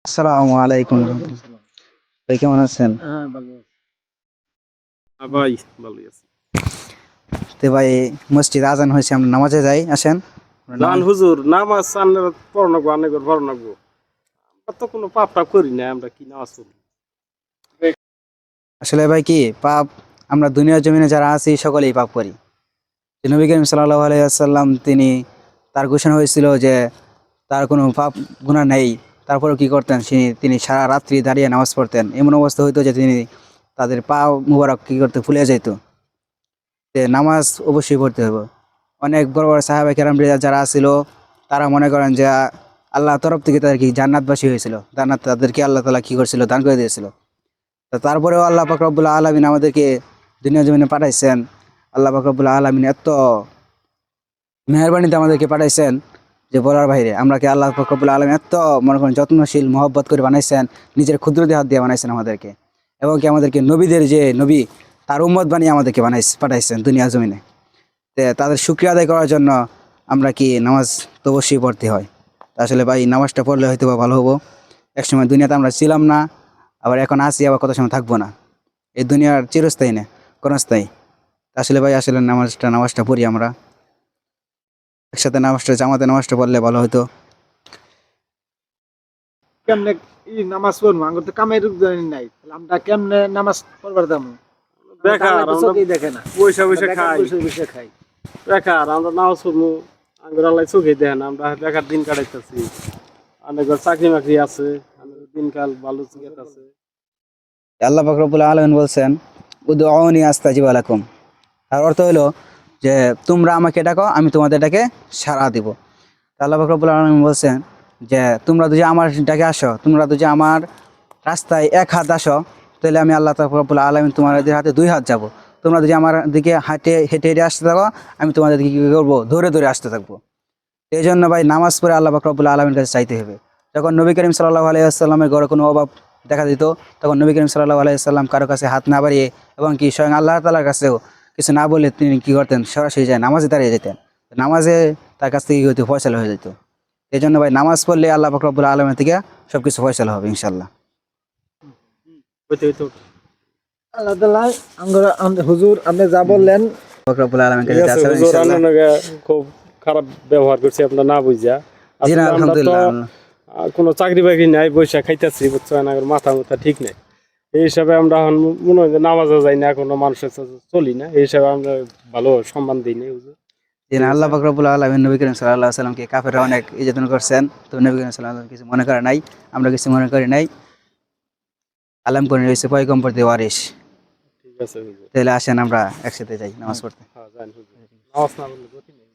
আসসালামু আলাইকুম ভাই, কেমন আছেন? ভাই ভালোই আছি। তো ভাই, মসজিদ আজান হয়েছে, আমরা নামাজে যাই, আসেন আমরা জান নামাজ। হুজুর নামাজ আনলে পড়ানো গো আনে পড়ানো গো। আমরা তো কোনো পাপ টাপ করি না, আমরা কি নামাজ পড়ি? আসলে ভাই কি পাপ, আমরা দুনিয়ার জমিনে যারা আছি সকলেই পাপ করি। যে নবী করিম সাল্লাল্লাহু আলাইহি ওয়াসাল্লাম তিনি, তার ঘোষণা হয়েছিল যে তার কোনো পাপ গুনাহ নেই, তারপরেও কি করতেন তিনি সারা রাত্রি দাঁড়িয়ে নামাজ পড়তেন। এমন অবস্থা হইতো যে তিনি তাদের পা মুবারক কি করতে ফুলে যেত। যে নামাজ অবশ্যই পড়তে হবে। অনেক বড় বড় সাহাবা কেরাম যারা ছিল, তারা মনে করেন যে আল্লাহর তরফ থেকে তাদের কি জান্নাতবাসী হয়েছিল, জান্নাত তাদেরকে আল্লাহ তাআলা কি করেছিল, দান করে দিয়েছিল। তো তারপরেও আল্লাহ পাক রব্বুল আলামিন আমাদেরকে দুনিয়া জমিনে পাঠাইছেন। আল্লাহ পাক রব্বুল আলামিন এত মেহেরবানিতে আমাদেরকে পাঠাইছেন যে বলার বাইরে। আমরা কি আল্লাহ পাক রব্বুল আলামিন এত মনে করেন যত্নশীল মহব্বত করে বানাইছেন, নিজের ক্ষুদ্র হাত দিয়ে বানাইছেন আমাদেরকে। এবং কি আমাদেরকে নবীদের যে নবী, তার উম্মত বানিয়ে আমাদেরকে পাঠাইছেন দুনিয়া জমিনে। তাদের শুকরিয়া আদায় করার জন্য আমরা কি নামাজ তো অবশ্যই পড়তে হয়। তা আসলে ভাই, নামাজটা পড়লে হয়তো বা ভালো হবো। একসময় দুনিয়াতে আমরা ছিলাম না, আবার এখন আসি, আবার কত সময় থাকবো না। এই দুনিয়ার চিরস্থায়ী না, ক্ষণস্থায়ী। তা আসলে ভাই, আসলে নামাজটা পড়ি আমরা একসাথে, জামাতে নামাজটা পড়লে ভালো হতো। কেমনে নামাজ পড়বো? আমার তো কামের জানি নাই, তাহলে আমরা কেমনে নামাজ পড়বার দামু? বেকার আমরা চোখেই দেখে না, পয়সা পয়সা খাই, বসে বসে খাই। বেকার আমরা নামাজ পড়বো আঙ্গুর আল্লাহ চোখে দেন, আমরা বেকার দিন কাটাইতেছি। অনেক চাকরি মাকরি আছে, অনেক দিনকাল ভালো চিকেট আছে। আল্লাহ পাক রব্বুল আলামিন বলছেন, উদউনি আস্তাজিব লাকুম। তার অর্থ হলো যে তোমরা আমাকে ডাকো, আমি তোমাদের ডাকে সাড়া দিব। তা আল্লাহ পাক রব্বুল আলামিন বলছেন যে তোমরা যদি আমার ডাকে আসো, তোমরা যদি আমার রাস্তায় এক হাত আসো, তাহলে আমি আল্লাহ পাক রব্বুল আলামিন তোমাদের হাতে দুই হাত যাব। তোমরা যদি আমার দিকে হেঁটে হেঁটে আসতে থাকো, আমি তোমাদের দিকে কী করবো, ধরে ধরে আসতে থাকবো। এই জন্য ভাই, নামাজ পড়ে আল্লাহ পাক রব্বুল আলামিনের কাছে চাইতে হবে। যখন নবী করিম সাল্লাল্লাহু আলাইহি ওয়াসাল্লামের ঘরে কোনো অভাব দেখা দিত, তখন নবী করিম সাল্লাল্লাহু আলাইহি ওয়াসাল্লাম কারো কাছে হাত না বাড়িয়ে, এবং কি স্বয়ং আল্লাহ তাআলার কাছেও কিছু না বলে তিনি কি করতেন, সরাসরি যায় নামাজে দাঁড়িয়ে যেতেন। নামাজে তার কাছ থেকে কি হতো, ফয়সালা হয়ে যেত। এই জন্য ভাই, নামাজ পড়লে আল্লাহ পাক রব্বুল আলামিন থেকে সবকিছু ফয়সালা হবে ইনশাআল্লাহ। হইতে হইতে আল্লাহ তাআলা হুজুর আপনি যা বললেন, পাক রব্বুল আলামিনের ঠিক কাছে আছে আসলে হুজুর, ইনশাআল্লাহ। আপনাকে খুব খারাপ ব্যবহার করছি আমরা না বুঝা। জি না, আসলে আমরা তো আলহামদুলিল্লাহ। কোনো চাকরি বাকরি নাই, বৈশা খাইতেছি বুঝছেন, আমার মাথা ঠিক নেই। এই হিসাবে আমরা এখন মনে হয় যে নামাজও যাই না, কোনো মানুষের সাথে চলি না, এই হিসাবে আমরা ভালো সম্মান দিই না হুজুর। জি না, ঠিক আল্লাহ আছে। পাক রব্বুল আলামিন নবী করিম সাল্লাল্লাহু আলাইহি ওয়াসাল্লামকে কাফেররা অনেক ইজ্জত করছেন, তো নবী করিম সাল্লাল্লাহু আলাইহি ওয়াসাল্লাম কিছু মনে করে নাই, আমরা কিছু মনে করি নাই। আলাম করে রয়েছে পয়গম্বর দিয়ে ওয়ারিস। ঠিক আছে হুজুর। তাহলে আসেন আমরা একসাথে যাই নামাজ পড়তে। হ্যাঁ জানি হুজুর, নামাজ না পড়লে গতি নেই।